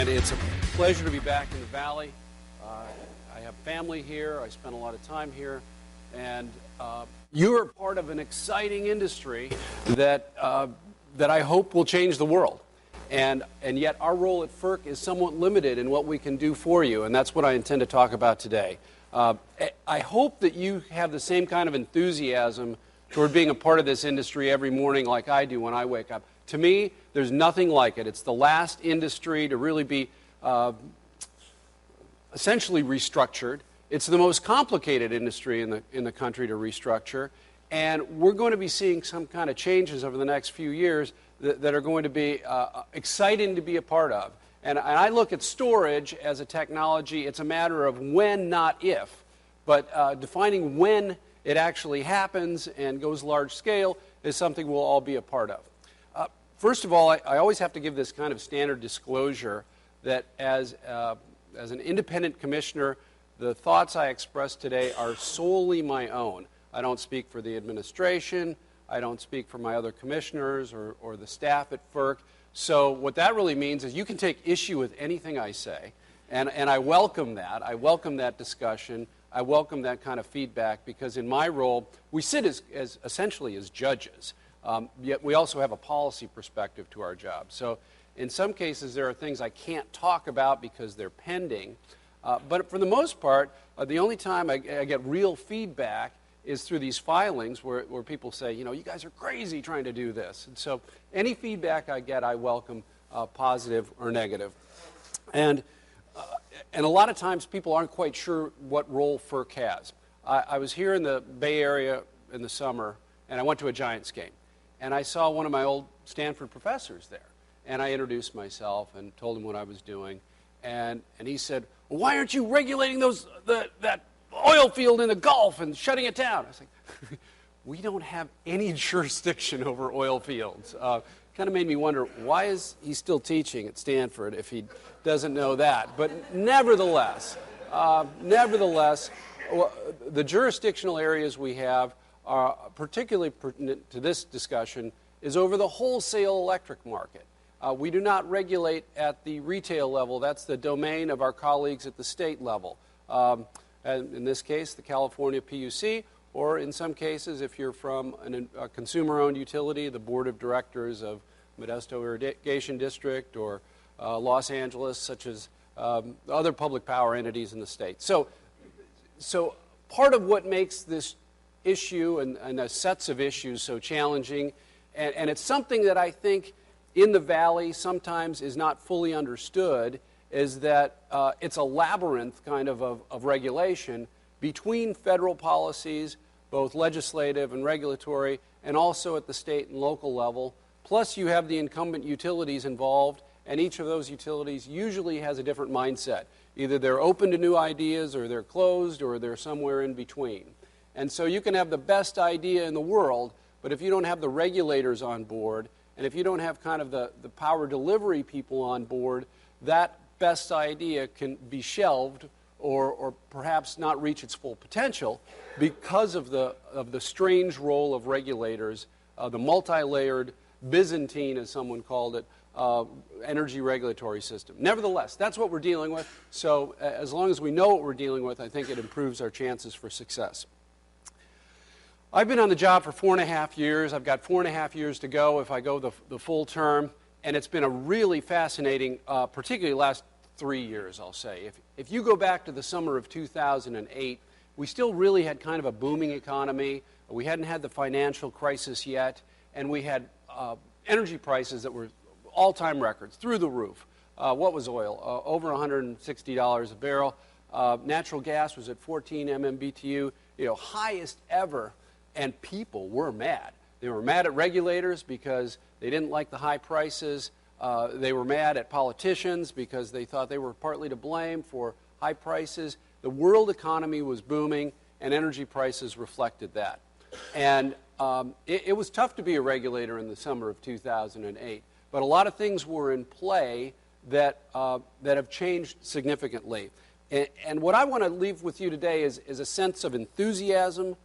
and it's a pleasure to be back in the Valley. I have family here. I spend a lot of time here, and you're part of an exciting industry that I hope will change the world. And yet our role at FERC is somewhat limited in what we can do for you, and that's what I intend to talk about today. I hope that you have the same kind of enthusiasm toward being a part of this industry every morning like I do when I wake up. To me, there's nothing like it. It's the last industry to really be essentially restructured. It's the most complicated industry in the country to restructure, and we're going to be seeing some kind of changes over the next few years that are going to be exciting to be a part of. And I look at storage as a technology. It's a matter of when, not if. But defining when it actually happens and goes large scale is something we'll all be a part of. First of all, I always have to give this kind of standard disclosure that as an independent commissioner, the thoughts I express today are solely my own. I don't speak for the administration. I don't speak for my other commissioners or the staff at FERC. So what that really means is you can take issue with anything I say, and I welcome that. I welcome that discussion. I welcome that kind of feedback because in my role, we sit as essentially as judges, yet we also have a policy perspective to our job. So in some cases, there are things I can't talk about because they're pending. But for the most part, the only time I get real feedback is through these filings where people say, you know, you guys are crazy trying to do this. And so any feedback I get, I welcome, positive or negative. And a lot of times people aren't quite sure what role FERC has. I was here in the Bay Area in the summer, and I went to a Giants game. And I saw one of my old Stanford professors there. And I introduced myself and told him what I was doing. And he said, well, why aren't you regulating that oil field in the Gulf and shutting it down? I was like, we don't have any jurisdiction over oil fields. Kind of made me wonder, why is he still teaching at Stanford if he doesn't know that? But nevertheless, the jurisdictional areas we have, are particularly pertinent to this discussion, is over the wholesale electric market. We do not regulate at the retail level. That's the domain of our colleagues at the state level. And in this case, the California PUC, or in some cases, if you're from a consumer-owned utility, the board of directors of Modesto Irrigation District or Los Angeles, such as other public power entities in the state. So part of what makes this issue and the sets of issues so challenging, and it's something that I think in the Valley sometimes is not fully understood, is that it's a labyrinth kind of regulation between federal policies, both legislative and regulatory, and also at the state and local level. Plus you have the incumbent utilities involved, and each of those utilities usually has a different mindset. Either they're open to new ideas, or they're closed, or they're somewhere in between. And so you can have the best idea in the world, but if you don't have the regulators on board, and if you don't have kind of the power delivery people on board, that best idea can be shelved or perhaps not reach its full potential because of the strange role of regulators, the multi-layered Byzantine, as someone called it, energy regulatory system. Nevertheless, that's what we're dealing with. So as long as we know what we're dealing with, I think it improves our chances for success. I've been on the job for 4.5 years. I've got 4.5 years to go if I go the full term, and it's been a really fascinating, particularly last 3 years, I'll say. If you go back to the summer of 2008, we still really had kind of a booming economy. We hadn't had the financial crisis yet, and we had energy prices that were all-time records, through the roof. What was oil? Over $160 a barrel. Natural gas was at 14 MMBTU, highest ever. And people were mad. They were mad at regulators because they didn't like the high prices. They were mad at politicians because they thought they were partly to blame for high prices. The world economy was booming, and energy prices reflected that. And it was tough to be a regulator in the summer of 2008. But a lot of things were in play that have changed significantly. And what I want to leave with you today is a sense of enthusiasm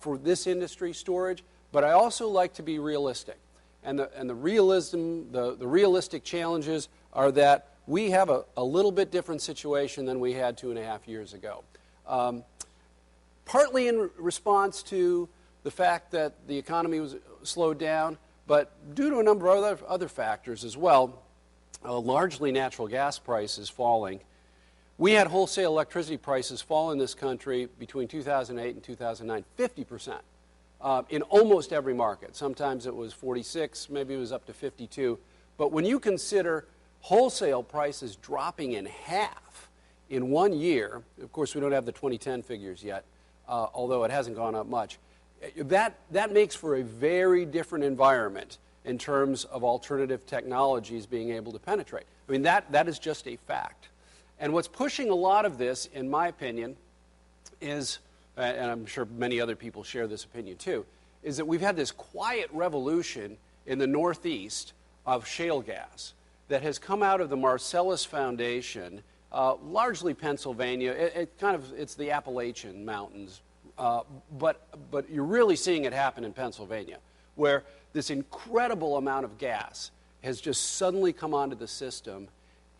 for this industry, storage, but I also like to be realistic. And the realistic challenges are that we have a little bit different situation than we had 2.5 years ago. Partly in response to the fact that the economy was slowed down, but due to a number of other factors as well, largely natural gas prices falling. We had wholesale electricity prices fall in this country between 2008 and 2009, 50%, in almost every market. Sometimes it was 46, maybe it was up to 52. But when you consider wholesale prices dropping in half in 1 year, of course we don't have the 2010 figures yet, although it hasn't gone up much, that makes for a very different environment in terms of alternative technologies being able to penetrate. I mean, that is just a fact. And what's pushing a lot of this, in my opinion, is, and I'm sure many other people share this opinion too, is that we've had this quiet revolution in the Northeast of shale gas that has come out of the Marcellus Foundation, largely Pennsylvania. It's the Appalachian Mountains, but you're really seeing it happen in Pennsylvania, where this incredible amount of gas has just suddenly come onto the system,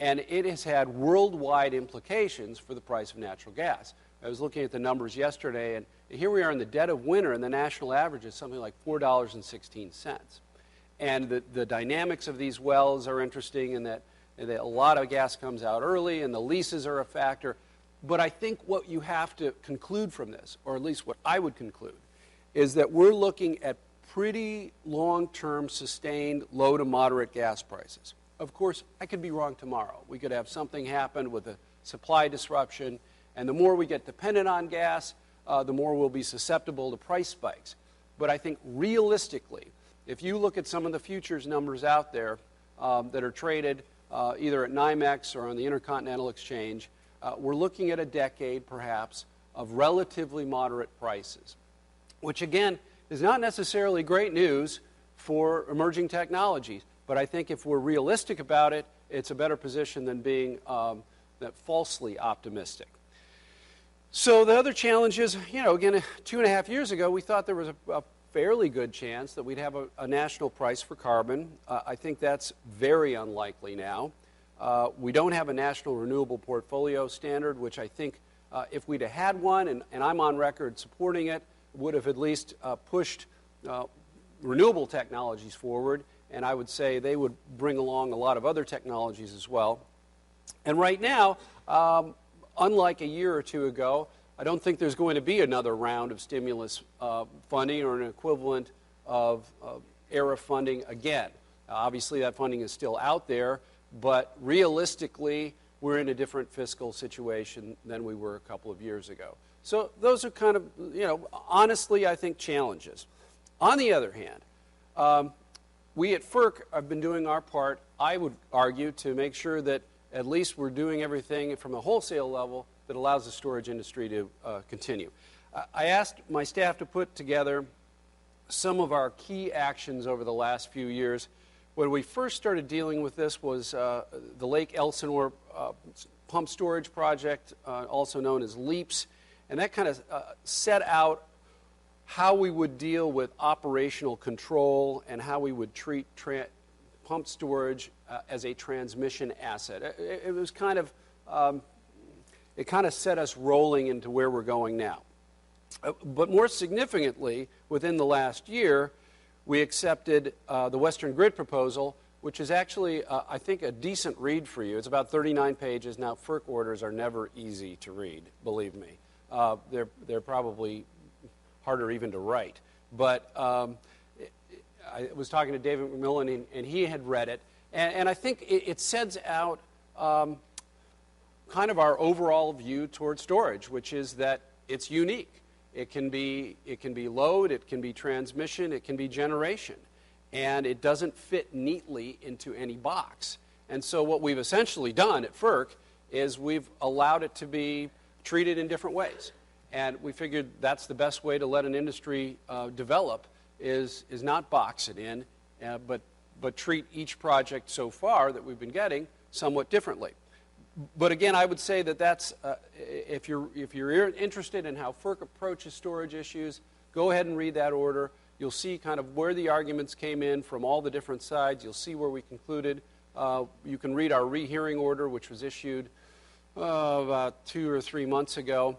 and it has had worldwide implications for the price of natural gas. I was looking at the numbers yesterday, and here we are in the dead of winter, and the national average is something like $4.16. And the dynamics of these wells are interesting in that a lot of gas comes out early, and the leases are a factor. But I think what you have to conclude from this, or at least what I would conclude, is that we're looking at pretty long-term sustained low to moderate gas prices. Of course, I could be wrong tomorrow. We could have something happen with a supply disruption, and the more we get dependent on gas, the more we'll be susceptible to price spikes. But I think realistically, if you look at some of the futures numbers out there that are traded either at NYMEX or on the Intercontinental Exchange, we're looking at a decade, perhaps, of relatively moderate prices, which, again, is not necessarily great news for emerging technologies. But I think if we're realistic about it, it's a better position than being falsely optimistic. So the other challenge is, again, 2.5 years ago, we thought there was a fairly good chance that we'd have a national price for carbon. I think that's very unlikely now. We don't have a national renewable portfolio standard, which I think if we'd have had one, and I'm on record supporting it, would have at least pushed renewable technologies forward. And I would say they would bring along a lot of other technologies as well. And right now, unlike a year or two ago, I don't think there's going to be another round of stimulus funding or an equivalent of ERA funding again. Obviously, that funding is still out there, but realistically, we're in a different fiscal situation than we were a couple of years ago. So those are kind of, honestly, I think, challenges. On the other hand, we at FERC have been doing our part, I would argue, to make sure that at least we're doing everything from a wholesale level that allows the storage industry to continue. I asked my staff to put together some of our key actions over the last few years. When we first started dealing with this was the Lake Elsinore pump storage project, also known as LEAPS, and that kind of set out how we would deal with operational control and how we would treat pump storage as a transmission asset. It was kind of, it kind of set us rolling into where we're going now. But more significantly, within the last year, we accepted the Western Grid proposal, which is actually, I think, a decent read for you. It's about 39 pages. Now, FERC orders are never easy to read, believe me. They're probably harder even to write. But I was talking to David McMillan, and he had read it. And I think it sets out kind of our overall view toward storage, which is that it's unique. It can be load, it can be transmission, it can be generation. And it doesn't fit neatly into any box. And so what we've essentially done at FERC is we've allowed it to be treated in different ways. And we figured that's the best way to let an industry develop is not box it in, but treat each project so far that we've been getting somewhat differently. But again, I would say that that's, if you're interested in how FERC approaches storage issues, go ahead and read that order. You'll see kind of where the arguments came in from all the different sides. You'll see where we concluded. You can read our rehearing order, which was issued about 2 or 3 months ago.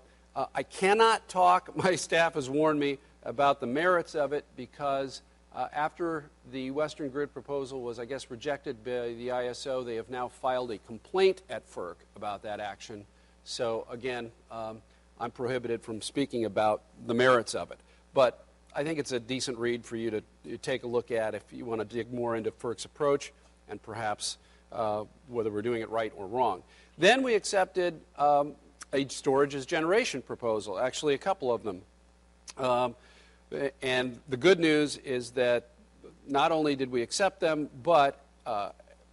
I cannot talk, my staff has warned me, about the merits of it because after the Western Grid proposal was, I guess, rejected by the ISO, they have now filed a complaint at FERC about that action. So, again, I'm prohibited from speaking about the merits of it. But I think it's a decent read for you to take a look at if you want to dig more into FERC's approach and perhaps whether we're doing it right or wrong. Then we accepted a storage as generation proposal, actually a couple of them. And the good news is that not only did we accept them, but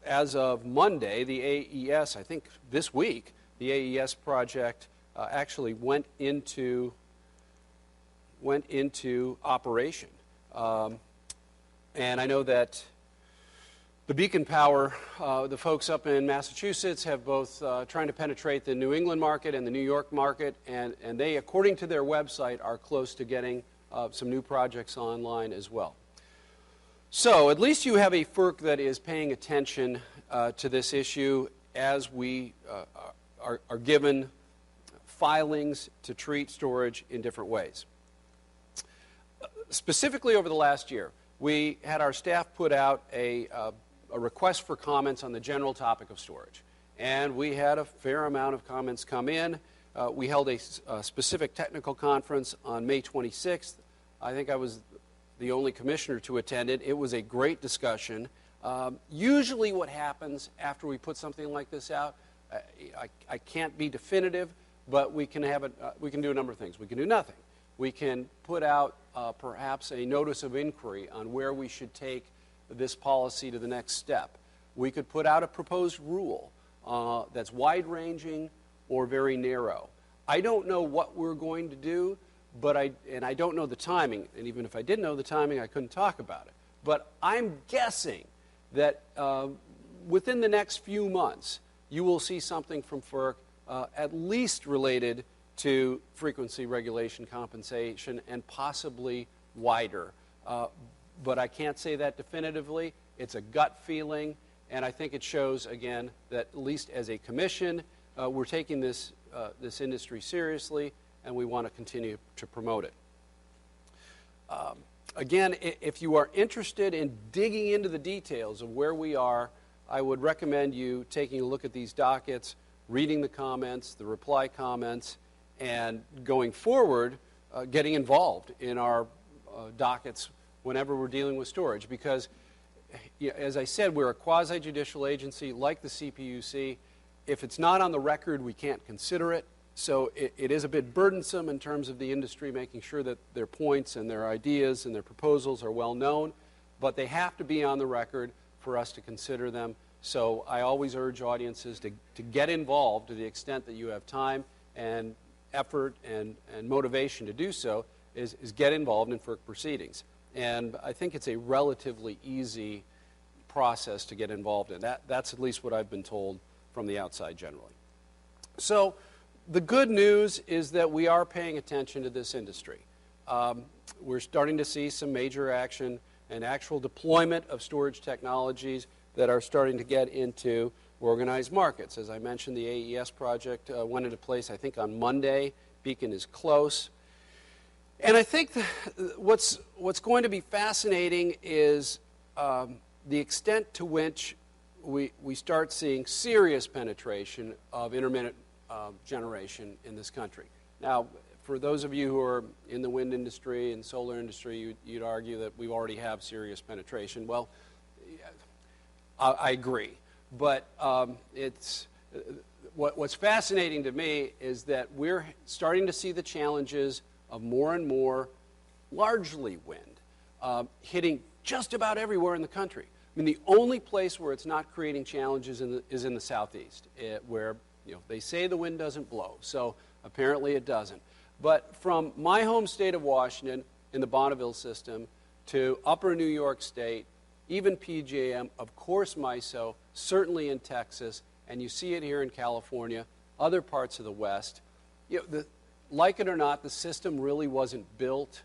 as of Monday, the AES, I think this week, the AES project actually went into operation. And I know that the Beacon Power, the folks up in Massachusetts have both trying to penetrate the New England market and the New York market, and they, according to their website, are close to getting some new projects online as well. So at least you have a FERC that is paying attention to this issue as we are given filings to treat storage in different ways. Specifically over the last year, we had our staff put out a request for comments on the general topic of storage. And we had a fair amount of comments come in. We held a specific technical conference on May 26th. I think I was the only commissioner to attend it. It was a great discussion. Usually what happens after we put something like this out, I can't be definitive, but we can do a number of things. We can do nothing. We can put out perhaps a notice of inquiry on where we should take this policy to the next step. We could put out a proposed rule that's wide-ranging or very narrow. I don't know what we're going to do, but I don't know the timing, and even if I did know the timing, I couldn't talk about it. But I'm guessing that within the next few months, you will see something from FERC at least related to frequency regulation compensation and possibly wider. But I can't say that definitively. It's a gut feeling, and I think it shows, again, that at least as a commission, we're taking this industry seriously, and we want to continue to promote it. Again, if you are interested in digging into the details of where we are, I would recommend you taking a look at these dockets, reading the comments, the reply comments, and going forward, getting involved in our dockets whenever we're dealing with storage. Because, as I said, we're a quasi-judicial agency like the CPUC. If it's not on the record, we can't consider it. So it is a bit burdensome in terms of the industry making sure that their points and their ideas and their proposals are well known, but they have to be on the record for us to consider them. So I always urge audiences to get involved to the extent that you have time and effort and motivation to do so, is get involved in FERC proceedings. And I think it's a relatively easy process to get involved in. That's at least what I've been told from the outside generally. So the good news is that we are paying attention to this industry. We're starting to see some major action and actual deployment of storage technologies that are starting to get into organized markets. As I mentioned, the AES project went into place, I think, on Monday. Beacon is close. And I think what's going to be fascinating is the extent to which we start seeing serious penetration of intermittent generation in this country. Now, for those of you who are in the wind industry and solar industry, you'd argue that we already have serious penetration. Well, I agree. But what's fascinating to me is that we're starting to see the challenges of more and more largely wind hitting just about everywhere in the country. I mean, the only place where it's not creating challenges is in the southeast, where they say the wind doesn't blow, so apparently it doesn't. But from my home state of Washington in the Bonneville system to upper New York State, even PJM, of course MISO, certainly in Texas, and you see it here in California, other parts of the West, like it or not, the system really wasn't built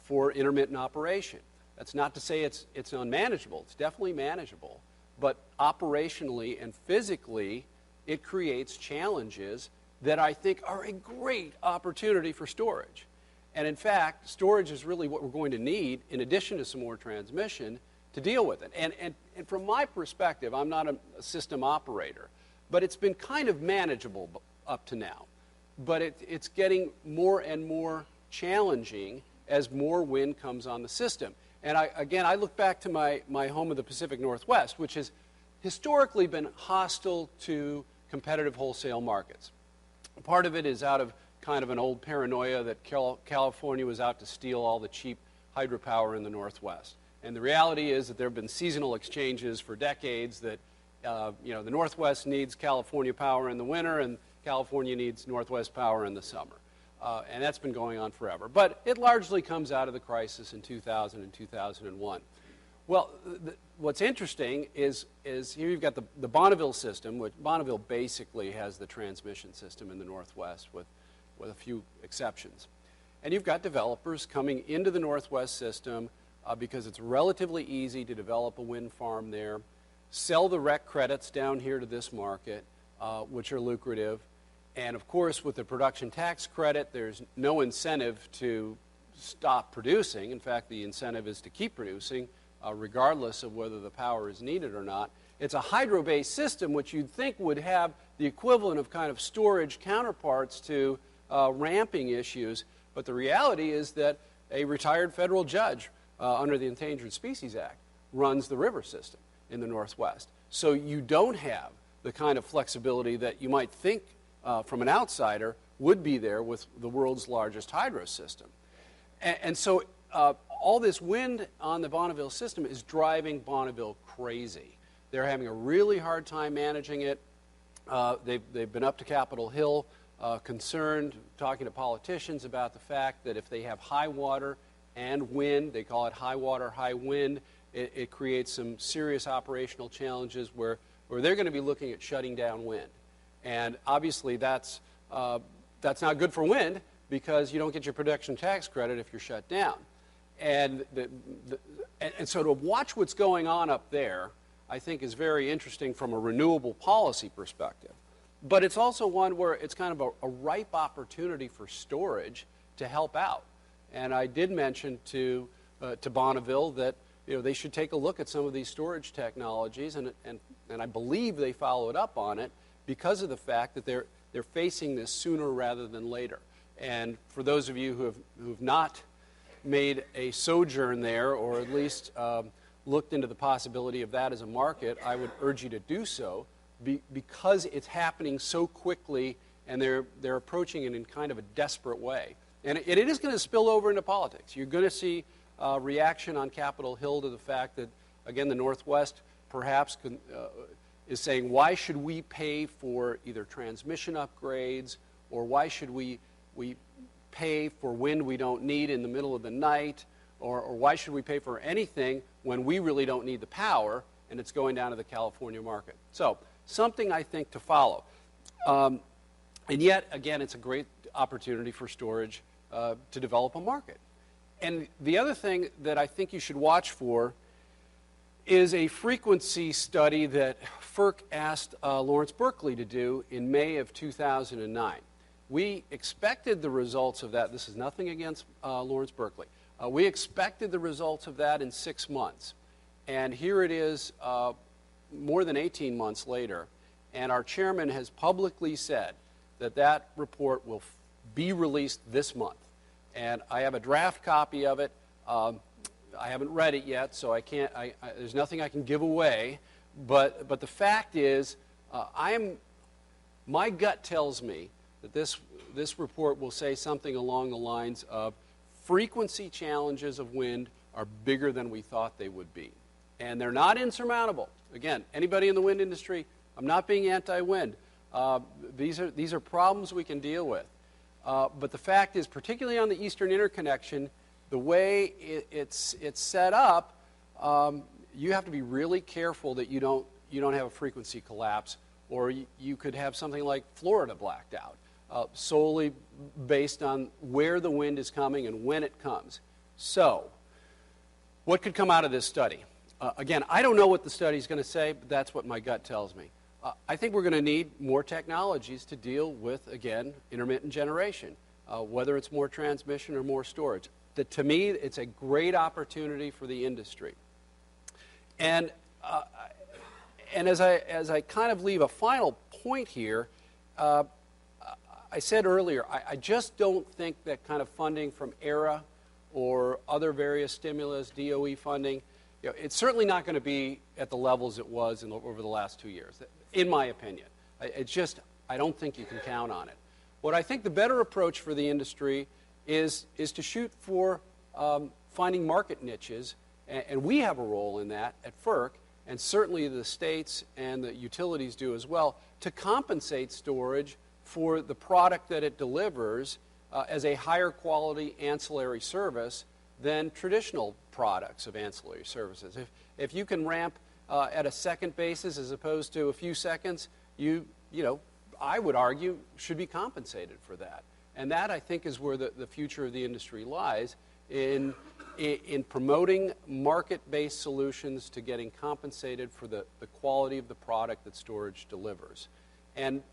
for intermittent operation. That's not to say it's unmanageable. It's definitely manageable. but operationally and physically, it creates challenges that I think are a great opportunity for storage. And in fact, storage is really what we're going to need, in addition to some more transmission, to deal with it. And from my perspective, I'm not a system operator, but it's been kind of manageable up to now. But it's getting more and more challenging as more wind comes on the system. And I look back to my home of the Pacific Northwest, which has historically been hostile to competitive wholesale markets. Part of it is out of kind of an old paranoia that California was out to steal all the cheap hydropower in the Northwest. And the reality is that there have been seasonal exchanges for decades that the Northwest needs California power in the winter and California needs Northwest power in the summer. And that's been going on forever. But it largely comes out of the crisis in 2000 and 2001. Well, what's interesting is here you've got the Bonneville system, which Bonneville basically has the transmission system in the Northwest with a few exceptions. And you've got developers coming into the Northwest system because it's relatively easy to develop a wind farm there, sell the REC credits down here to this market, which are lucrative. And of course, with the production tax credit, there's no incentive to stop producing. In fact, the incentive is to keep producing, regardless of whether the power is needed or not. It's a hydro-based system, which you'd think would have the equivalent of kind of storage counterparts to ramping issues. But the reality is that a retired federal judge under the Endangered Species Act runs the river system in the Northwest. So you don't have the kind of flexibility that you might think from an outsider would be there with the world's largest hydro system. And so all this wind on the Bonneville system is driving Bonneville crazy. They're having a really hard time managing it. They've been up to Capitol Hill concerned, talking to politicians about the fact that if they have high water and wind, they call it high water, high wind, it creates some serious operational challenges where they're going to be looking at shutting down wind. And obviously that's not good for wind because you don't get your production tax credit if you're shut down. And so to watch what's going on up there, I think is very interesting from a renewable policy perspective. But it's also one where it's kind of a ripe opportunity for storage to help out. And I did mention to Bonneville that they should take a look at some of these storage technologies, and I believe they followed up on it because of the fact that they're facing this sooner rather than later. And for those of you who've not made a sojourn there, or at least looked into the possibility of that as a market, I would urge you to do so because it's happening so quickly and they're approaching it in kind of a desperate way. And it is going to spill over into politics. You're going to see reaction on Capitol Hill to the fact that, again, the Northwest perhaps is saying, why should we pay for either transmission upgrades or why should we pay for wind we don't need in the middle of the night, or why should we pay for anything when we really don't need the power and it's going down to the California market. So something I think to follow. And yet, again, it's a great opportunity for storage to develop a market. And the other thing that I think you should watch for is a frequency study that FERC asked Lawrence Berkeley to do in May of 2009. We expected the results of that. This is nothing against Lawrence Berkeley. We expected the results of that in 6 months. And here it is more than 18 months later. And our chairman has publicly said that that report will be released this month. And I have a draft copy of it. I haven't read it yet, so I can't. There's nothing I can give away. But the fact is, my gut tells me that this report will say something along the lines of frequency challenges of wind are bigger than we thought they would be, and they're not insurmountable. Again, anybody in the wind industry, I'm not being anti-wind. These are problems we can deal with. But the fact is, particularly on the Eastern Interconnection, the way it's set up, you have to be really careful that you don't have a frequency collapse, or you could have something like Florida blacked out, solely based on where the wind is coming and when it comes. So, what could come out of this study? Again, I don't know what the study's going to say, but that's what my gut tells me. I think we're going to need more technologies to deal with, again, intermittent generation, whether it's more transmission or more storage. To me, it's a great opportunity for the industry. And as I kind of leave a final point here, I said earlier, I just don't think that kind of funding from ERA or other various stimulus, DOE funding, it's certainly not going to be at the levels it was over the last 2 years, in my opinion. I don't think you can count on it. What I think the better approach for the industry is to shoot for finding market niches, and we have a role in that at FERC, and certainly the states and the utilities do as well, to compensate storage for the product that it delivers as a higher quality ancillary service than traditional products of ancillary services. If you can ramp at a second basis as opposed to a few seconds, I would argue, should be compensated for that. And that, I think, is where the future of the industry lies, in promoting market-based solutions to getting compensated for the quality of the product that storage delivers. And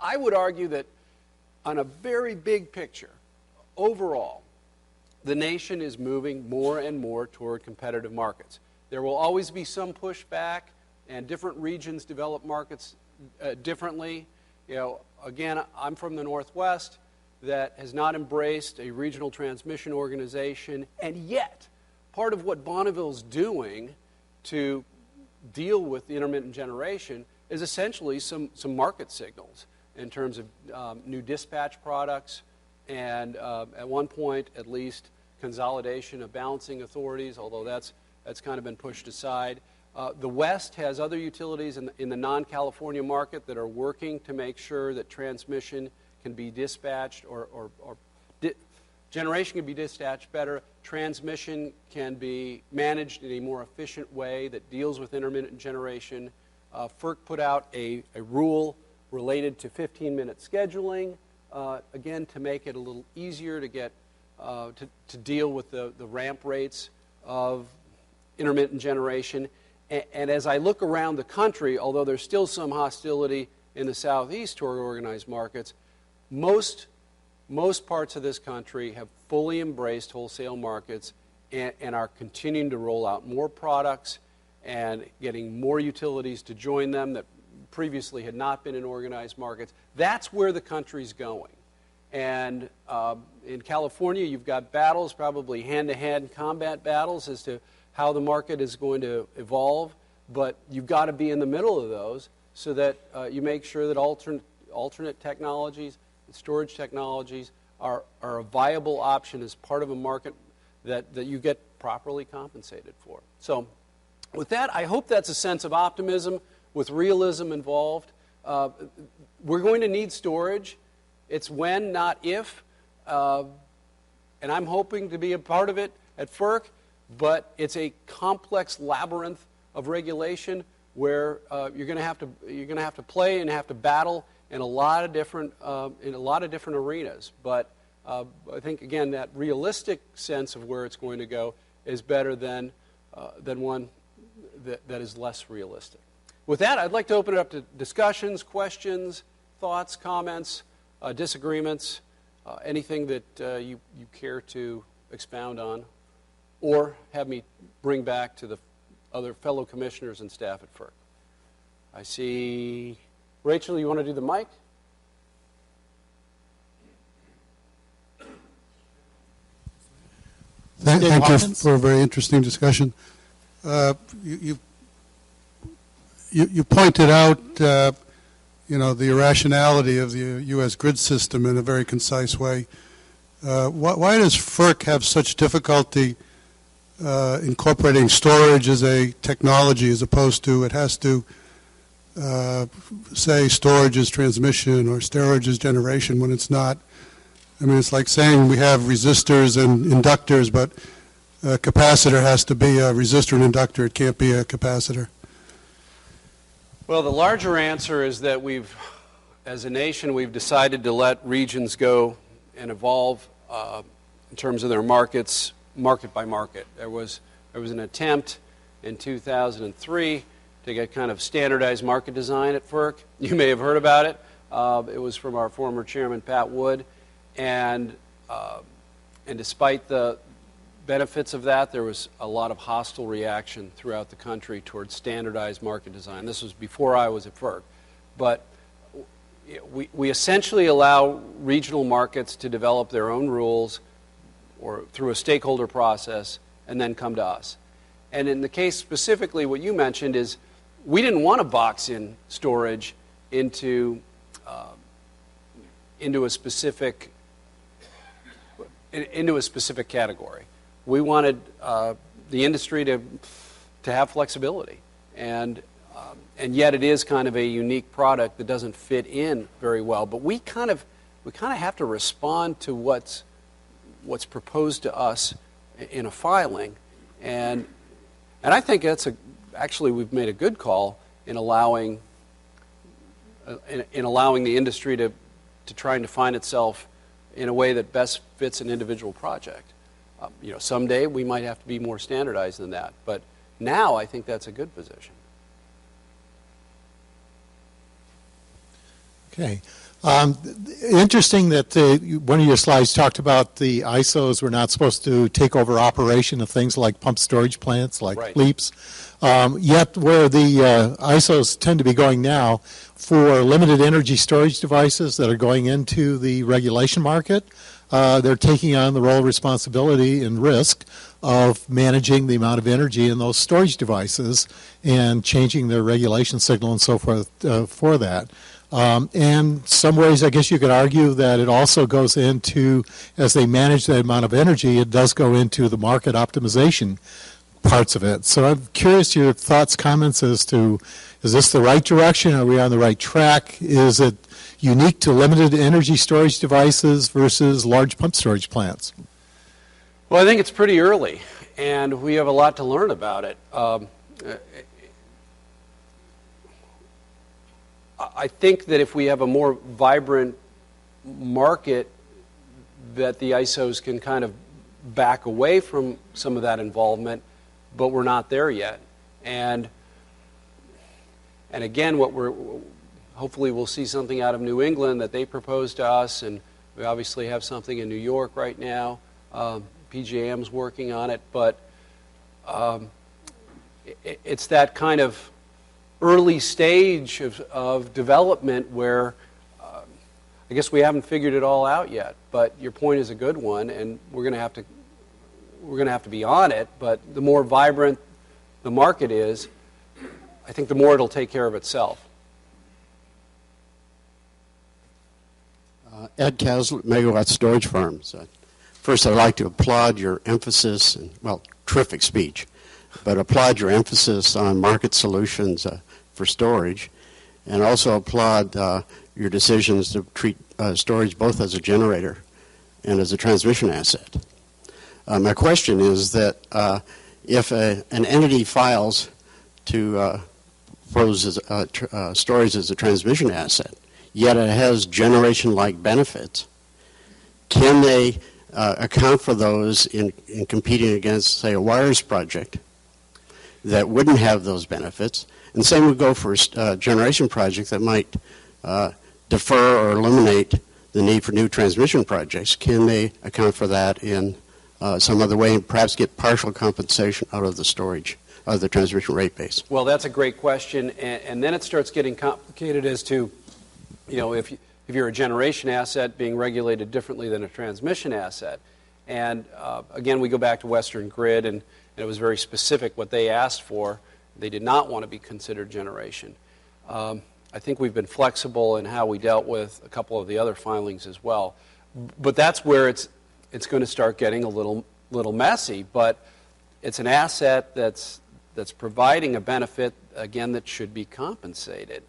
I would argue that on a very big picture, overall, the nation is moving more and more toward competitive markets. There will always be some pushback, and different regions develop markets differently. Again, I'm from the Northwest that has not embraced a regional transmission organization, and yet part of what Bonneville's doing to deal with the intermittent generation is essentially some market signals in terms of new dispatch products, and at one point, at least, consolidation of balancing authorities, although that's kind of been pushed aside. The West has other utilities in the non-California market that are working to make sure that transmission can be dispatched, or generation can be dispatched better. Transmission can be managed in a more efficient way that deals with intermittent generation. FERC put out a rule related to 15-minute scheduling, again, to make it a little easier to get to deal with the ramp rates of intermittent generation. And as I look around the country, although there's still some hostility in the Southeast toward organized markets, most parts of this country have fully embraced wholesale markets and are continuing to roll out more products and getting more utilities to join them that previously had not been in organized markets. That's where the country's going. And in California, you've got battles, probably hand-to-hand combat battles as to how the market is going to evolve, but you've got to be in the middle of those so that you make sure that alternate technologies, storage technologies are a viable option as part of a market that you get properly compensated for. So with that, I hope that's a sense of optimism with realism involved. We're going to need storage. It's when, not if. And I'm hoping to be a part of it at FERC, but it's a complex labyrinth of regulation where you're going to have to play and have to battle in a lot of different arenas. But I think, again, that realistic sense of where it's going to go is better than one that is less realistic. With that, I'd like to open it up to discussions, questions, thoughts, comments, disagreements, anything that you care to expound on, or have me bring back to the other fellow commissioners and staff at FERC. I see Rachel, you want to do the mic? Thank you for a very interesting discussion. You pointed out, the irrationality of the U.S. grid system in a very concise way. Why does FERC have such difficulty incorporating storage as a technology as opposed to it has to say storage is transmission or storage is generation when it's not? I mean, it's like saying we have resistors and inductors, but a capacitor has to be a resistor and inductor. It can't be a capacitor. Well, the larger answer is that as a nation, we've decided to let regions go and evolve in terms of their markets, market by market. There was an attempt in 2003 to get kind of standardized market design at FERC. You may have heard about it. It was from our former chairman, Pat Wood. And despite the benefits of that, there was a lot of hostile reaction throughout the country towards standardized market design. This was before I was at FERC. But we essentially allow regional markets to develop their own rules or through a stakeholder process and then come to us. And in the case specifically, what you mentioned is we didn't want to box in storage into a specific category. We wanted the industry to have flexibility, and yet it is kind of a unique product that doesn't fit in very well. But we kind of have to respond to what's proposed to us in a filing, and I think actually we've made a good call in allowing the industry to try and define itself in a way that best fits an individual project. Someday we might have to be more standardized than that, but now I think that's a good position. Okay. Interesting that one of your slides talked about the ISOs were not supposed to take over operation of things like pump storage plants, like right. LEAPs. Yet where the ISOs tend to be going now for limited energy storage devices that are going into the regulation market, they're taking on the role of responsibility and risk of managing the amount of energy in those storage devices and changing their regulation signal and so forth for that. And some ways, I guess you could argue that it also goes into, as they manage that amount of energy, it does go into the market optimization parts of it. So I'm curious your thoughts, comments as to, is this the right direction? Are we on the right track? Is it unique to limited energy storage devices versus large pump storage plants? Well, I think it's pretty early, and we have a lot to learn about it. I think that if we have a more vibrant market, that the ISOs can kind of back away from some of that involvement, but we're not there yet. And again, hopefully we'll see something out of New England that they propose to us, and we obviously have something in New York right now. PJM's working on it, but it's that kind of early stage of development where I guess we haven't figured it all out yet. But your point is a good one, and we're going to have to be on it. But the more vibrant the market is, I think the more it'll take care of itself. Ed Castle, Megawatt Storage Farms. First, I'd like to applaud your emphasis, terrific speech, but applaud your emphasis on market solutions for storage, and also applaud your decisions to treat storage both as a generator and as a transmission asset. My question is that if an entity files to propose storage as a transmission asset, yet it has generation-like benefits, can they account for those in competing against, say, a wires project that wouldn't have those benefits? And same would go for a generation project that might defer or eliminate the need for new transmission projects. Can they account for that in some other way and perhaps get partial compensation out of the storage, of the transmission rate base? Well, that's a great question, and then it starts getting complicated as to, if you're a generation asset being regulated differently than a transmission asset. And again, we go back to Western Grid, and it was very specific what they asked for. They did not want to be considered generation. I think we've been flexible in how we dealt with a couple of the other filings as well. But that's where it's going to start getting a little messy. But it's an asset that's providing a benefit, again, that should be compensated.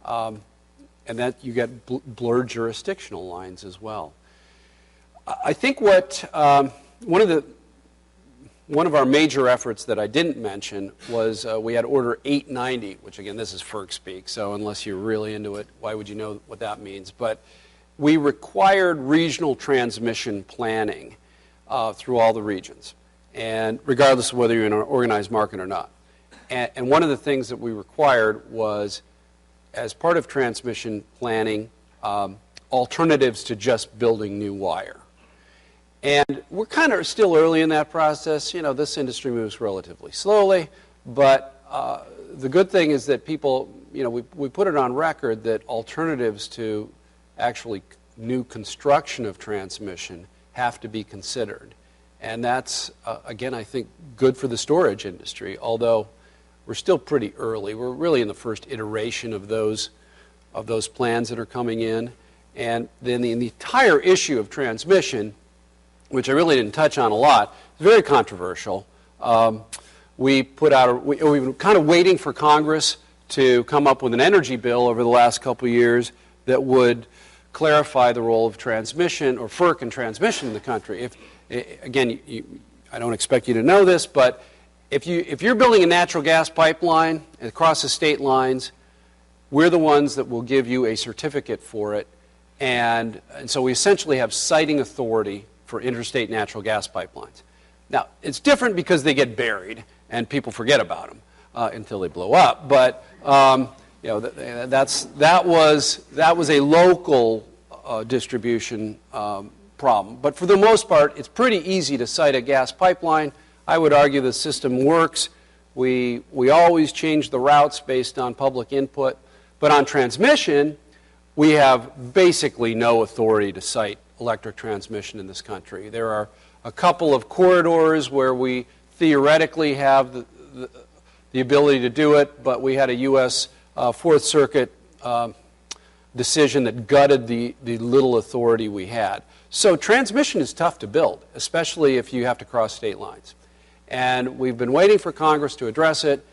And that you get blurred jurisdictional lines as well. I think one of our major efforts that I didn't mention was we had Order 890, which again, this is FERC speak, so unless you're really into it, why would you know what that means? But we required regional transmission planning through all the regions, and regardless of whether you're in an organized market or not. And one of the things that we required was, as part of transmission planning, alternatives to just building new wire. And we're kind of still early in that process. You know, this industry moves relatively slowly, but the good thing is that people, you know, we put it on record that alternatives to actually new construction of transmission have to be considered. And that's, again, I think good for the storage industry, although we're still pretty early. We're really in the first iteration of those plans that are coming in. And then the entire issue of transmission, which I really didn't touch on a lot, is very controversial. We've been kind of waiting for Congress to come up with an energy bill over the last couple of years that would clarify the role of transmission, or FERC and transmission in the country. Again, I don't expect you to know this, but if you're building a natural gas pipeline across the state lines, we're the ones that will give you a certificate for it. And so we essentially have siting authority for interstate natural gas pipelines. Now, it's different because they get buried and people forget about them until they blow up. But you know, that was a local distribution problem. But for the most part, it's pretty easy to site a gas pipeline. I would argue the system works. We always change the routes based on public input. But on transmission, we have basically no authority to site electric transmission in this country. There are a couple of corridors where we theoretically have the ability to do it, but we had a U.S. Fourth Circuit decision that gutted the little authority we had. So transmission is tough to build, especially if you have to cross state lines. And we've been waiting for Congress to address it.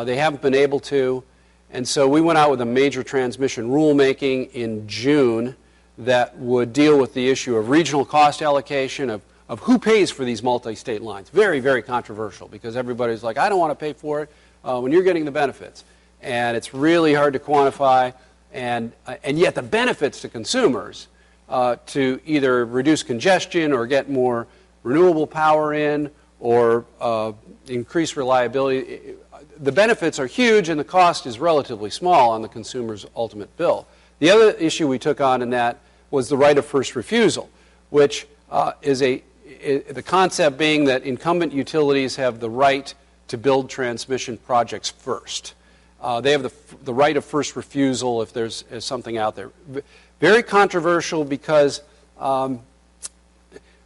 They haven't been able to. And so we went out with a major transmission rulemaking in June that would deal with the issue of regional cost allocation, of who pays for these multi-state lines. Very, very controversial, because everybody's like, I don't want to pay for it when you're getting the benefits. And it's really hard to quantify. And yet the benefits to consumers to either reduce congestion or get more renewable power in or increase reliability, the benefits are huge and the cost is relatively small on the consumer's ultimate bill. The other issue we took on in that was the right of first refusal, which is the concept being that incumbent utilities have the right to build transmission projects first. They have the right of first refusal if there's something out there. Very controversial because I'm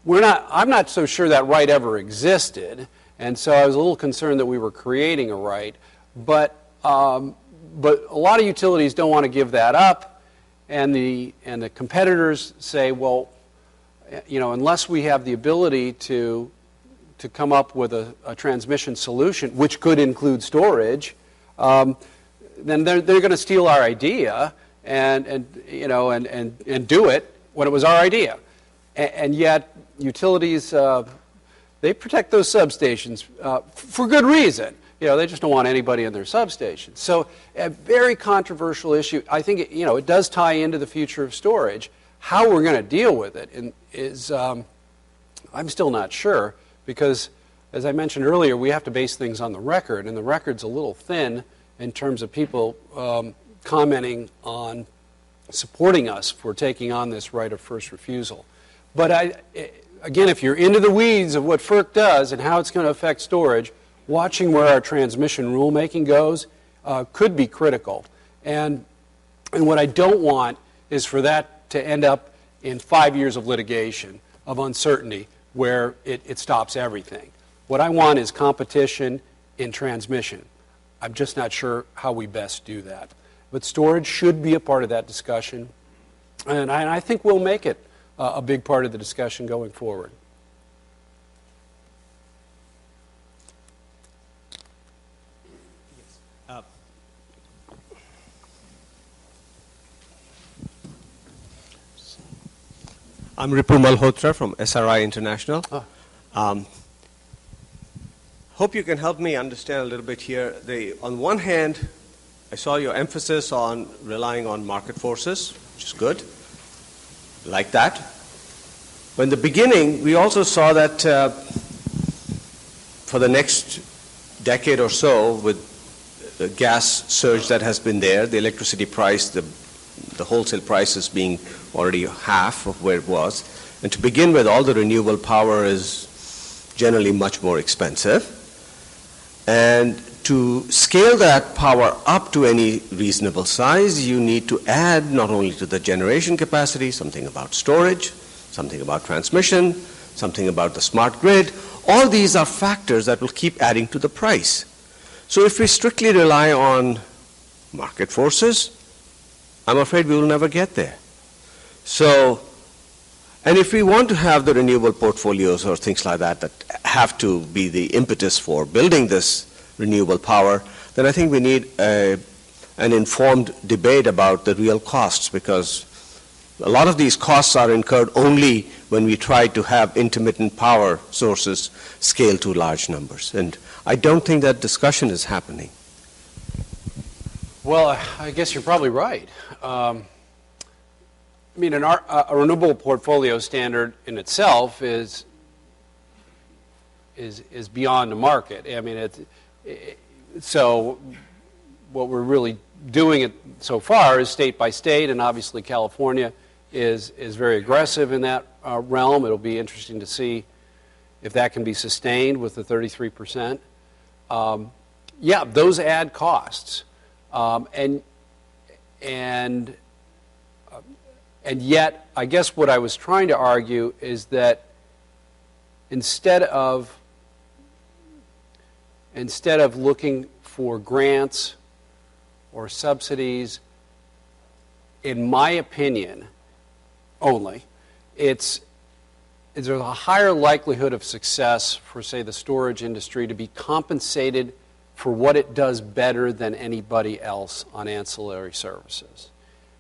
not so sure that right ever existed, and so I was a little concerned that we were creating a right. But a lot of utilities don't want to give that up, and the competitors say, well, you know, unless we have the ability to come up with a transmission solution, which could include storage, then they're going to steal our idea and do it when it was our idea. And yet utilities, they protect those substations for good reason. You know, they just don't want anybody in their substations. So a very controversial issue. I think it does tie into the future of storage. How we're going to deal with it is I'm still not sure, because as I mentioned earlier, we have to base things on the record, and the record's a little thin in terms of people commenting on supporting us for taking on this right of first refusal. But again, if you're into the weeds of what FERC does and how it's going to affect storage, watching where our transmission rulemaking goes could be critical. And what I don't want is for that to end up in 5 years of litigation, of uncertainty, where it stops everything. What I want is competition in transmission. I'm just not sure how we best do that. But storage should be a part of that discussion, and I think we'll make it a big part of the discussion going forward. I'm Ripul Malhotra from SRI International. Hope you can help me understand a little bit here. On one hand, I saw your emphasis on relying on market forces, which is good. Like that. But in the beginning, we also saw that for the next decade or so, with gas surge that has been there, the electricity price, the wholesale prices being already half of where it was. And to begin with, all the renewable power is generally much more expensive. And to scale that power up to any reasonable size, you need to add not only to the generation capacity, something about storage, something about transmission, something about the smart grid. All these are factors that will keep adding to the price. So if we strictly rely on market forces, I'm afraid we will never get there. So, and if we want to have the renewable portfolios or things like that that have to be the impetus for building this renewable power, then I think we need an informed debate about the real costs, because a lot of these costs are incurred only when we try to have intermittent power sources scale to large numbers. And I don't think that discussion is happening. Well, I guess you're probably right. I mean, a renewable portfolio standard in itself is beyond the market. I mean, so what we're really doing it so far is state by state, and obviously California is very aggressive in that realm. It'll be interesting to see if that can be sustained with the 33%. Yeah, those add costs, and yet, I guess what I was trying to argue is that instead of looking for grants or subsidies, in my opinion only, there's a higher likelihood of success for, say, the storage industry to be compensated for what it does better than anybody else on ancillary services.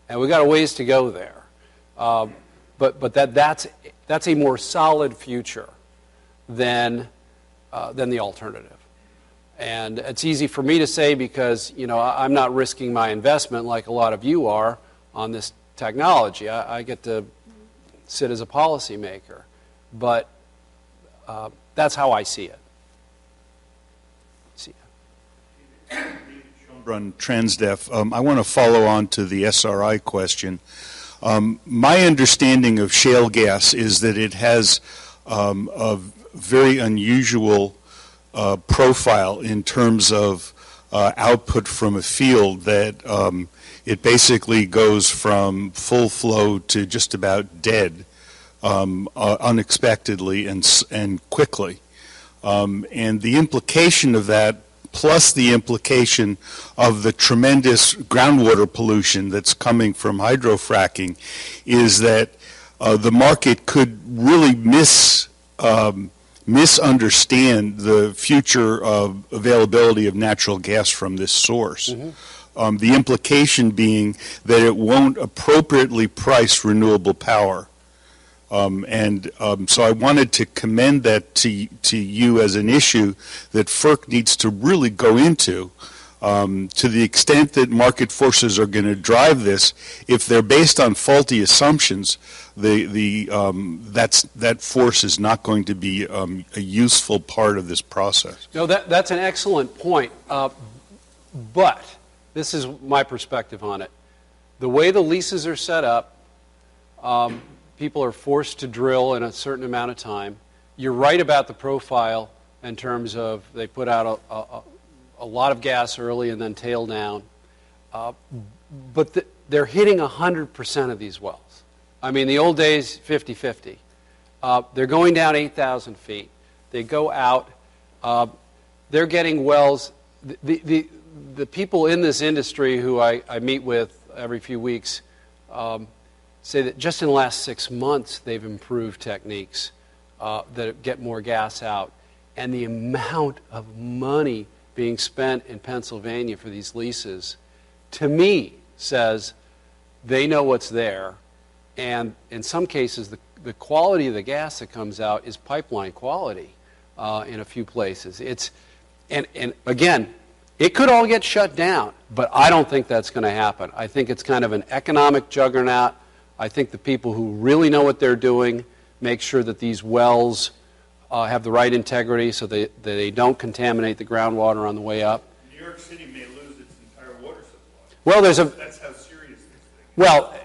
And we've got a ways to go there. But that's a more solid future than the alternative. And it's easy for me to say because, you know, I'm not risking my investment like a lot of you are on this technology. I get to sit as a policymaker. But that's how I see it. Run Transdef. I want to follow on to the SRI question. My understanding of shale gas is that it has a very unusual profile in terms of output from a field, that it basically goes from full flow to just about dead unexpectedly and quickly. And the implication of that, plus the implication of the tremendous groundwater pollution that's coming from hydrofracking, is that the market could really misunderstand the future availability of natural gas from this source. Mm-hmm. The implication being that it won't appropriately price renewable power. So I wanted to commend that to you as an issue that FERC needs to really go into, to the extent that market forces are going to drive this. If they're based on faulty assumptions, that force is not going to be a useful part of this process. No, that's an excellent point. But this is my perspective on it. The way the leases are set up, people are forced to drill in a certain amount of time. You're right about the profile in terms of they put out a lot of gas early and then tail down. But they're hitting 100% of these wells. I mean, the old days, 50-50. They're going down 8,000 feet. They go out. They're getting wells. The people in this industry who I meet with every few weeks say that just in the last 6 months they've improved techniques that get more gas out. And the amount of money being spent in Pennsylvania for these leases, to me, says they know what's there. And in some cases, the quality of the gas that comes out is pipeline quality in a few places. And again, it could all get shut down, but I don't think that's going to happen. I think it's kind of an economic juggernaut. I think the people who really know what they're doing make sure that these wells have the right integrity so they don't contaminate the groundwater on the way up. New York City may lose Well, there's a... That's how serious this thing is. Well,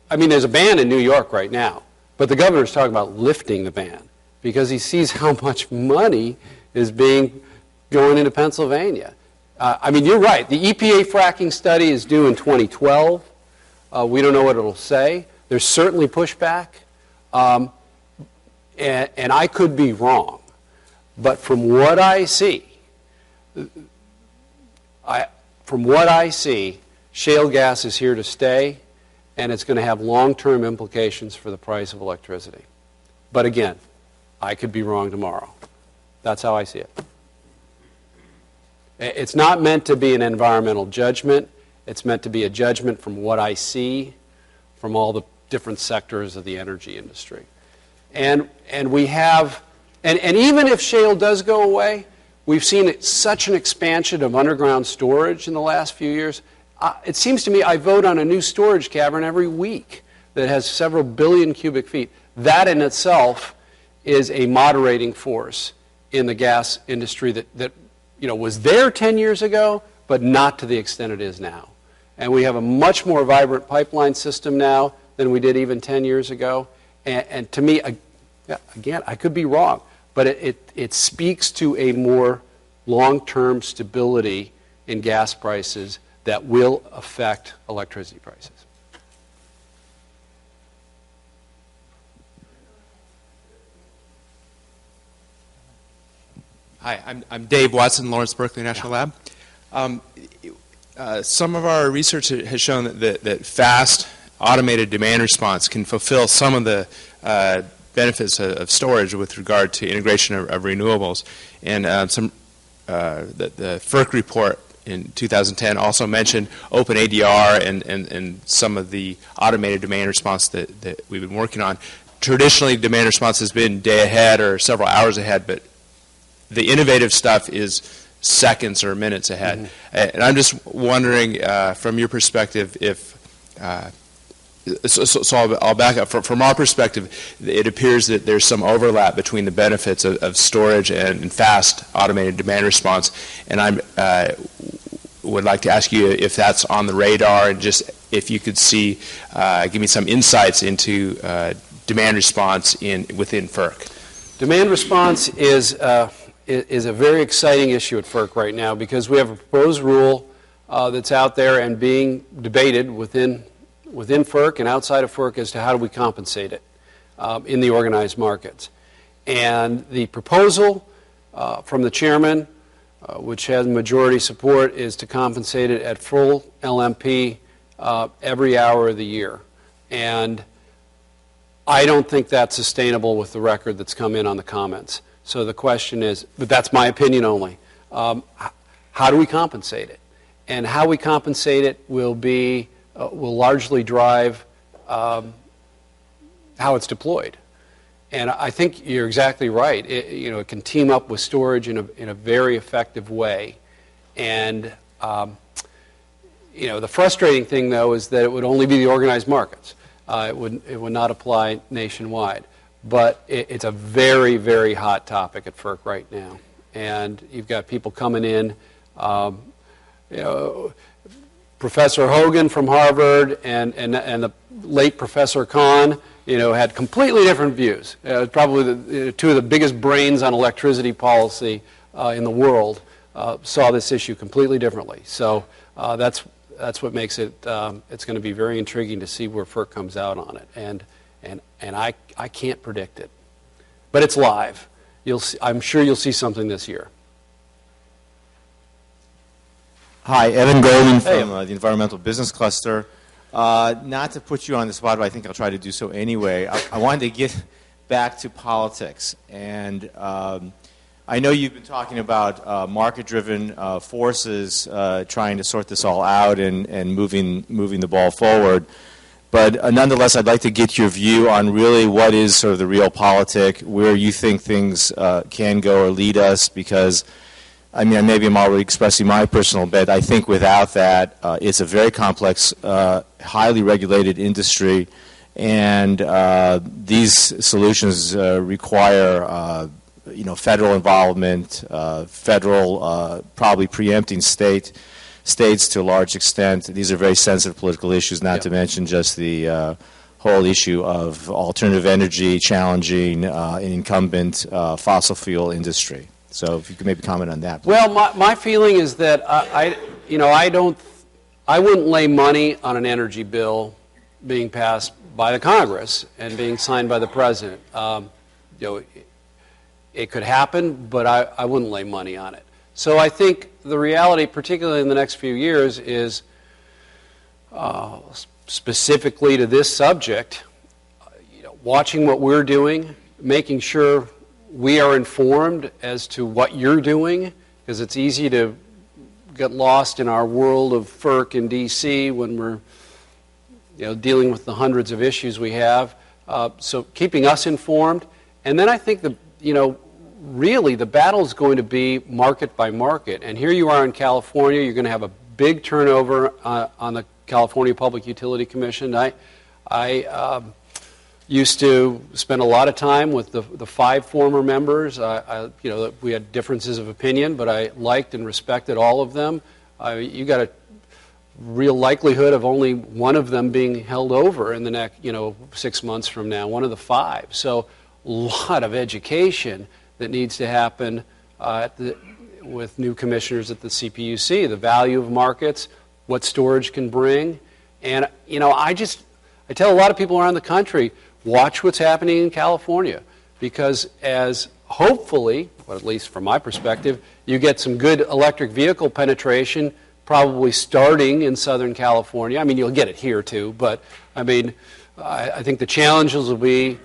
I mean, there's a ban in New York right now, but the governor's talking about lifting the ban because he sees how much money is going into Pennsylvania. I mean, you're right. The EPA fracking study is due in 2012. We don't know what it'll say. There's certainly pushback, and I could be wrong. But from what I see, shale gas is here to stay, and it's going to have long-term implications for the price of electricity. But again, I could be wrong tomorrow. That's how I see it. It's not meant to be an environmental judgment. It's meant to be a judgment from what I see from all the different sectors of the energy industry. And we have, and even if shale does go away, we've seen such an expansion of underground storage in the last few years. It seems to me I vote on a new storage cavern every week that has several billion cubic feet. That in itself is a moderating force in the gas industry that was there 10 years ago, but not to the extent it is now. And we have a much more vibrant pipeline system now than we did even 10 years ago. And to me, again, I could be wrong, but it speaks to a more long-term stability in gas prices that will affect electricity prices. Hi, I'm Dave Watson, Lawrence Berkeley National Lab. Some of our research has shown that fast automated demand response can fulfill some of the benefits of storage with regard to integration of renewables. And the FERC report in 2010 also mentioned open ADR and some of the automated demand response that we've been working on. Traditionally, demand response has been day ahead or several hours ahead, but the innovative stuff is seconds or minutes ahead. Mm-hmm. And I'm just wondering, from your perspective, if so I'll back up. From our perspective, it appears that there's some overlap between the benefits of storage and fast automated demand response. And I would like to ask you if that's on the radar, and just if you could give me some insights into demand response within FERC. Demand response is a very exciting issue at FERC right now because we have a proposed rule that's out there and being debated within FERC and outside of FERC as to how do we compensate it in the organized markets. And the proposal from the chairman, which has majority support, is to compensate it at full LMP every hour of the year. And I don't think that's sustainable with the record that's come in on the comments. So the question is, but that's my opinion only, how do we compensate it? And how we compensate it will largely drive how it's deployed. And I think you're exactly right. It can team up with storage in a very effective way. And the frustrating thing, though, is that it would only be the organized markets. It would not apply nationwide. But it's a very, very hot topic at FERC right now. And you've got people coming in, Professor Hogan from Harvard and the late Professor Kahn, had completely different views. Probably two of the biggest brains on electricity policy in the world saw this issue completely differently. So that's what makes it, it's going to be very intriguing to see where FERC comes out on it. And I can't predict it. But it's live. I'm sure you'll see something this year. Hi, Evan Golden from the Environmental Business Cluster. Not to put you on the spot, but I think I'll try to do so anyway. I wanted to get back to politics. And I know you've been talking about market-driven forces trying to sort this all out and moving the ball forward. But nonetheless, I'd like to get your view on really what is sort of the real politic, where you think things can go or lead us, because, I mean, maybe I'm already expressing my personal bet. I think without that, it's a very complex, highly regulated industry, and these solutions require, federal involvement, federal probably preempting state states to a large extent. These are very sensitive political issues, not to mention just the whole issue of alternative energy challenging an incumbent fossil fuel industry. So if you could maybe comment on that. Please. Well, my feeling is that I wouldn't lay money on an energy bill being passed by the Congress and being signed by the President. It could happen, but I wouldn't lay money on it. So I think the reality, particularly in the next few years, is specifically to this subject, watching what we're doing, making sure we are informed as to what you're doing, because it's easy to get lost in our world of FERC and DC when we're dealing with the hundreds of issues we have. So keeping us informed, and then I think really the battle is going to be market by market. And here you are in California, you're going to have a big turnover on the California Public Utility Commission. I used to spend a lot of time with the 5 former members. We had differences of opinion, but I liked and respected all of them. You got a real likelihood of only one of them being held over in the next 6 months from now, one of the 5. So a lot of education that needs to happen with new commissioners at the CPUC, the value of markets, what storage can bring. And, I tell a lot of people around the country, watch what's happening in California, because as hopefully, or at least from my perspective, you get some good electric vehicle penetration probably starting in Southern California. I mean, you'll get it here too, but I think the challenges will be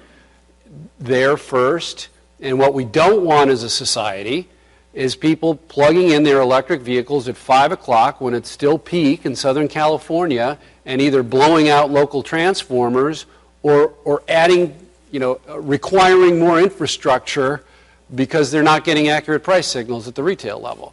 there first. And what we don't want as a society is people plugging in their electric vehicles at 5 o'clock when it's still peak in Southern California and either blowing out local transformers or adding, requiring more infrastructure because they're not getting accurate price signals at the retail level.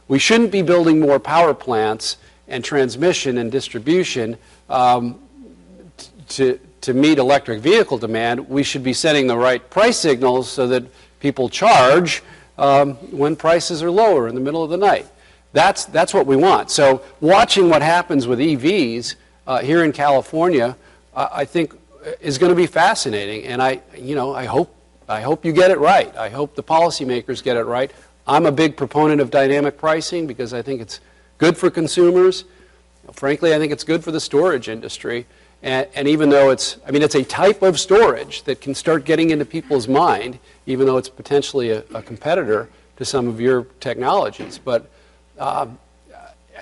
We shouldn't be building more power plants and transmission and distribution to meet electric vehicle demand. We should be setting the right price signals so that people charge when prices are lower in the middle of the night. That's what we want. So watching what happens with EVs here in California, I think is going to be fascinating. And I hope you get it right. I hope the policymakers get it right. I'm a big proponent of dynamic pricing because I think it's good for consumers. Frankly, I think it's good for the storage industry. And even though it's a type of storage that can start getting into people's mind, even though it's potentially a competitor to some of your technologies. But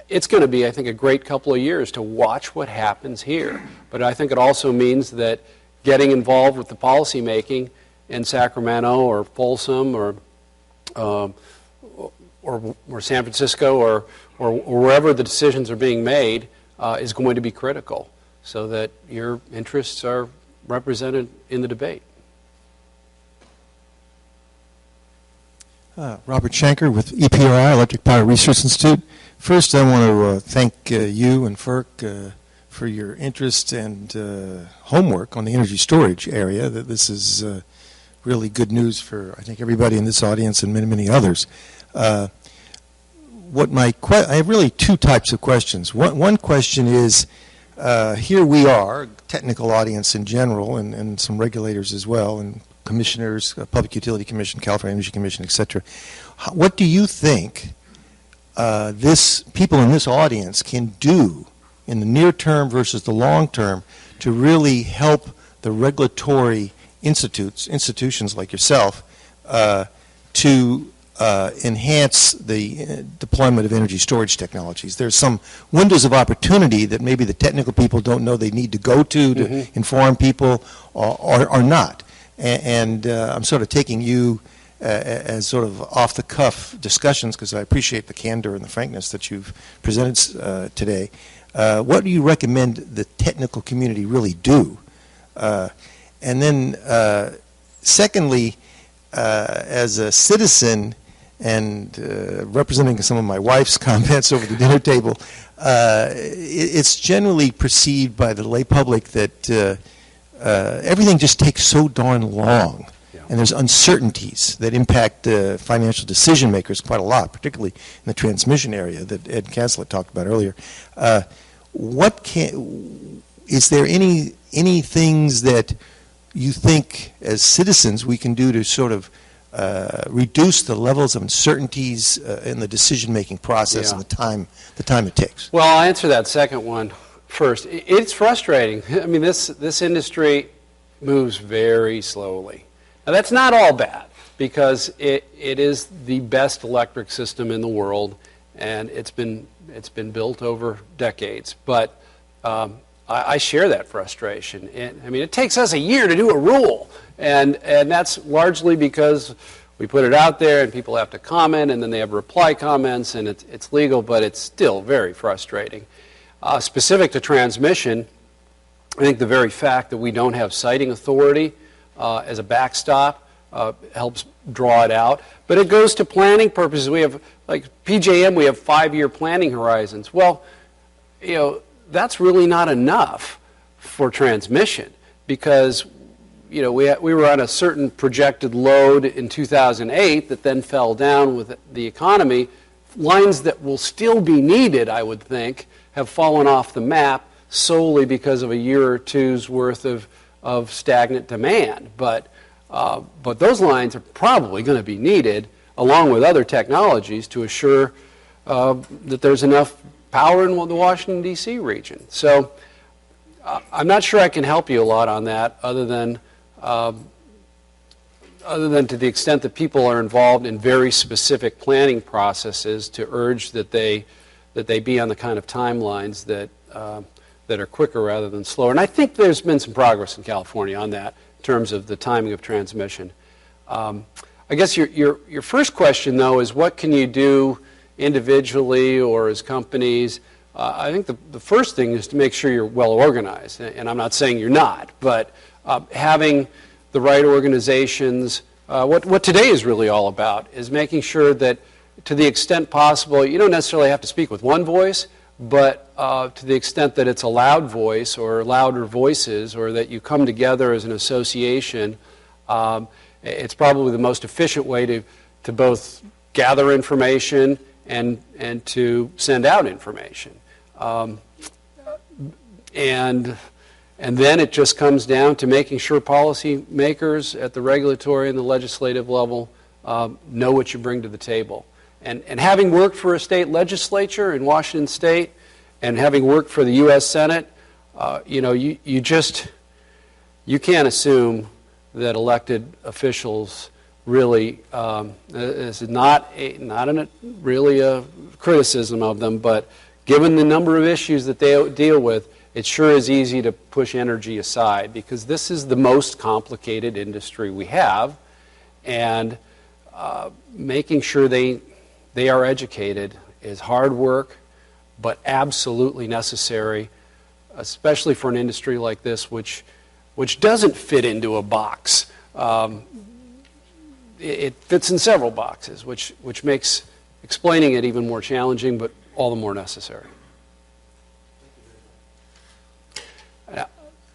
it's going to be, I think, a great couple of years to watch what happens here. But I think it also means that getting involved with the policy making in Sacramento or Folsom or San Francisco or wherever the decisions are being made is going to be critical, so that your interests are represented in the debate. Robert Shanker with EPRI, Electric Power Research Institute. First, I want to thank you and FERC for your interest and homework on the energy storage area. That this is really good news for, I think, everybody in this audience and many, many others. I have really 2 types of questions. One question is, here we are, technical audience in general, and some regulators as well, and commissioners, Public Utility Commission, California Energy Commission, etc. What do you think people in this audience can do in the near term versus the long term to really help the regulatory institutions like yourself to enhance the deployment of energy storage technologies? There's some windows of opportunity that maybe the technical people don't know they need to go to inform people or not. And I'm sort of taking you as sort of off-the-cuff discussions because I appreciate the candor and the frankness that you've presented today. What do you recommend the technical community really do? And then secondly, as a citizen and representing some of my wife's comments over the dinner table, it's generally perceived by the lay public that everything just takes so darn long. and there's uncertainties that impact financial decision makers quite a lot, particularly in the transmission area that Ed Caslett talked about earlier. Is there any things that you think as citizens we can do to sort of reduce the levels of uncertainties in the decision-making process and the time it takes? Well, I'll answer that second one first. It's frustrating. I mean, this industry moves very slowly. Now, that's not all bad, because it is the best electric system in the world, and it's been built over decades. But I share that frustration. I mean, it takes us a year to do a rule, and that's largely because we put it out there and people have to comment, and then they have reply comments, and it's legal, but it's still very frustrating. Specific to transmission, I think the very fact that we don't have siting authority as a backstop helps draw it out. But it goes to planning purposes. We have, like PJM, we have 5-year planning horizons. Well, you know, that's really not enough for transmission, because you know, we were on a certain projected load in 2008 that then fell down with the economy. Lines that will still be needed, I would think, have fallen off the map solely because of a year or two's worth of stagnant demand. But those lines are probably going to be needed, along with other technologies, to assure that there's enough power in the Washington, D.C. region. So I'm not sure I can help you a lot on that, other than to the extent that people are involved in very specific planning processes, to urge that they be on the kind of timelines that are quicker rather than slower. And I think there's been some progress in California on that in terms of the timing of transmission. I guess your first question, though, is what can you do individually or as companies? I think the first thing is to make sure you're well organized, and I'm not saying you're not, but having the right organizations. What today is really all about is making sure that, to the extent possible, you don't necessarily have to speak with one voice, but to the extent that it's a loud voice or louder voices, or that you come together as an association, it's probably the most efficient way to both gather information and to send out information. And then it just comes down to making sure policymakers at the regulatory and the legislative level know what you bring to the table. And having worked for a state legislature in Washington State, and having worked for the U.S. Senate, you know, you can't assume that elected officials really, this is not really a criticism of them, but given the number of issues that they deal with, it sure is easy to push energy aside, because this is the most complicated industry we have, and making sure they are educated is hard work, but absolutely necessary, especially for an industry like this, which doesn't fit into a box. It fits in several boxes, which makes explaining it even more challenging, but all the more necessary.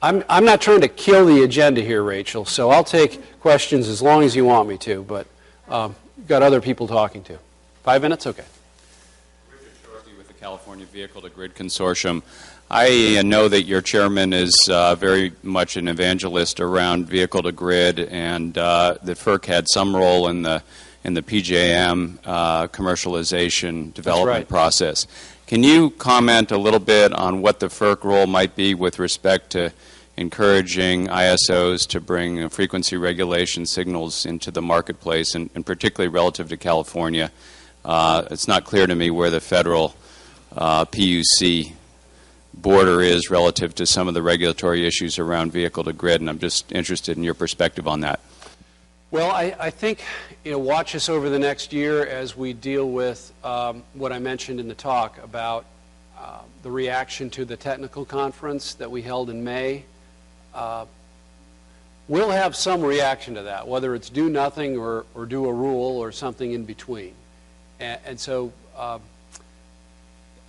I'm not trying to kill the agenda here, Rachel, so I'll take questions as long as you want me to, but got other people talking to. 5 minutes? Okay. Richard Shorty with the California Vehicle to Grid Consortium. I know that your chairman is very much an evangelist around vehicle to grid, and that FERC had some role in the PJM commercialization development process. Can you comment a little bit on what the FERC role might be with respect to encouraging ISOs to bring frequency regulation signals into the marketplace, and particularly relative to California? It's not clear to me where the federal PUC border is relative to some of the regulatory issues around vehicle to grid, and I'm just interested in your perspective on that. Well, I think, you know, watch us over the next year as we deal with what I mentioned in the talk about the reaction to the technical conference that we held in May. We'll have some reaction to that, whether it's do nothing or do a rule or something in between. And so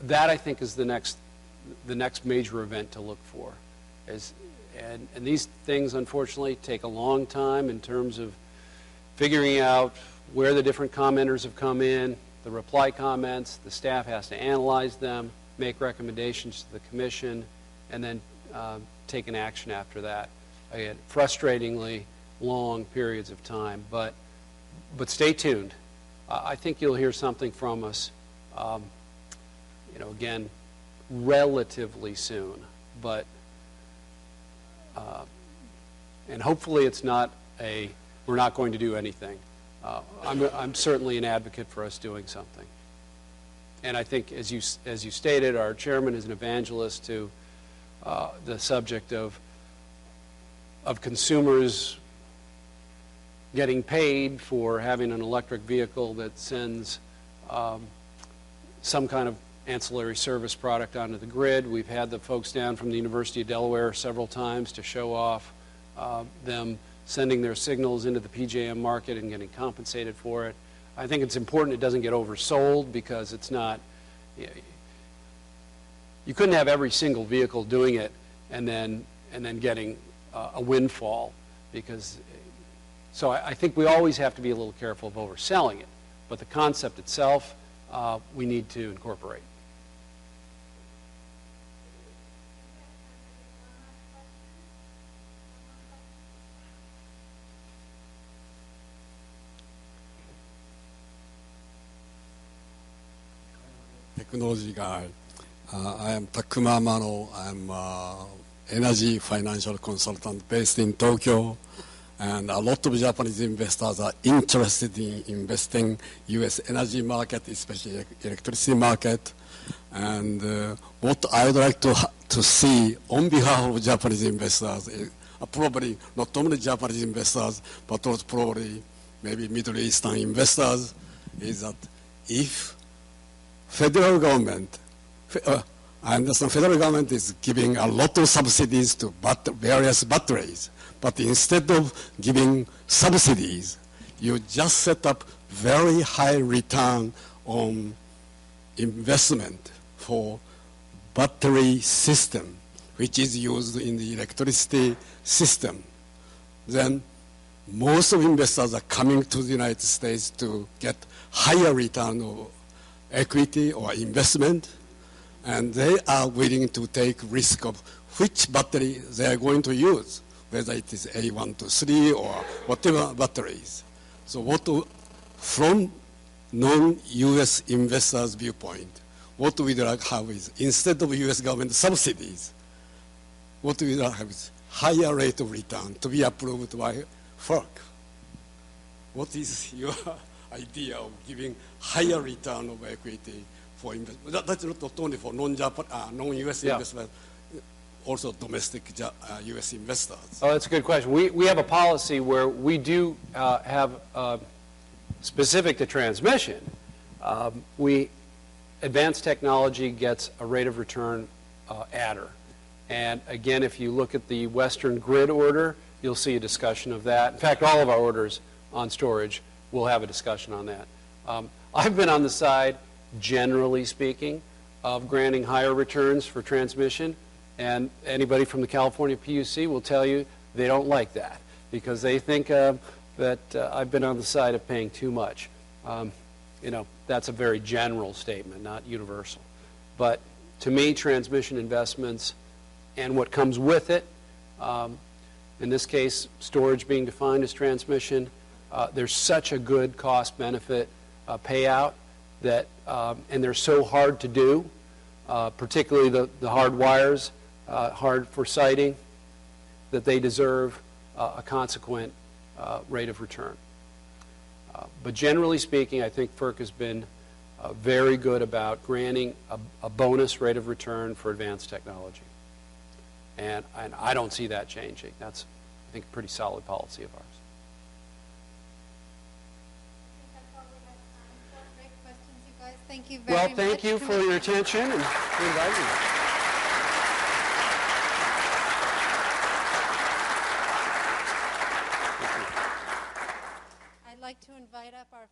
that, I think, is the next major event to look for. And these things, unfortunately, take a long time in terms of figuring out where the different commenters have come in, the reply comments, the staff has to analyze them, make recommendations to the commission, and then take an action after that. Again, frustratingly long periods of time, but stay tuned. I think you'll hear something from us, again, relatively soon, but and hopefully it's not we're not going to do anything. I'm certainly an advocate for us doing something. And I think, as you stated, our chairman is an evangelist to the subject of consumers getting paid for having an electric vehicle that sends some kind of ancillary service product onto the grid. We've had the folks down from the University of Delaware several times to show off them sending their signals into the PJM market and getting compensated for it. I think it's important it doesn't get oversold, because it's not, you couldn't have every single vehicle doing it and then getting a windfall, because, so I think we always have to be a little careful of overselling it, but the concept itself we need to incorporate. Technology guy. I am Takuma Amano. I'm energy financial consultant based in Tokyo, and a lot of Japanese investors are interested in investing U.S. energy market, especially electricity market. And what I would like to see on behalf of Japanese investors, probably not only Japanese investors, but also probably maybe Middle Eastern investors, is that if federal government, I understand federal government is giving a lot of subsidies to various batteries, but instead of giving subsidies, you just set up very high return on investment for battery system, which is used in the electricity system. Then most of investors are coming to the United States to get higher return of equity or investment, and they are willing to take risk of which battery they are going to use, whether it is A123 or whatever batteries. So from non-U.S. investors' viewpoint, what we would like to have is, instead of U.S. government subsidies, what we would like to have is higher rate of return to be approved by FERC. What is your idea of giving higher return of equity for investment? That's not only for non-U.S. investment, also domestic U.S. investors. Oh, that's a good question. We have a policy where we do have, specific to transmission, advanced technology gets a rate of return adder. And again, if you look at the Western Grid order, you'll see a discussion of that. In fact, all of our orders on storage will have a discussion on that. I've been on the side, generally speaking, of granting higher returns for transmission, and anybody from the California PUC will tell you they don't like that, because they think that I've been on the side of paying too much. That's a very general statement, not universal. But to me, transmission investments and what comes with it, in this case, storage being defined as transmission, there's such a good cost-benefit payout that, and they're so hard to do, particularly the hard wires, hard for siting, that they deserve a consequent rate of return. But generally speaking, I think FERC has been very good about granting a bonus rate of return for advanced technology. And I don't see that changing. That's, I think, a pretty solid policy of ours. Thank you very much. Well, thank you for your attention and for inviting me. I'd like to invite up our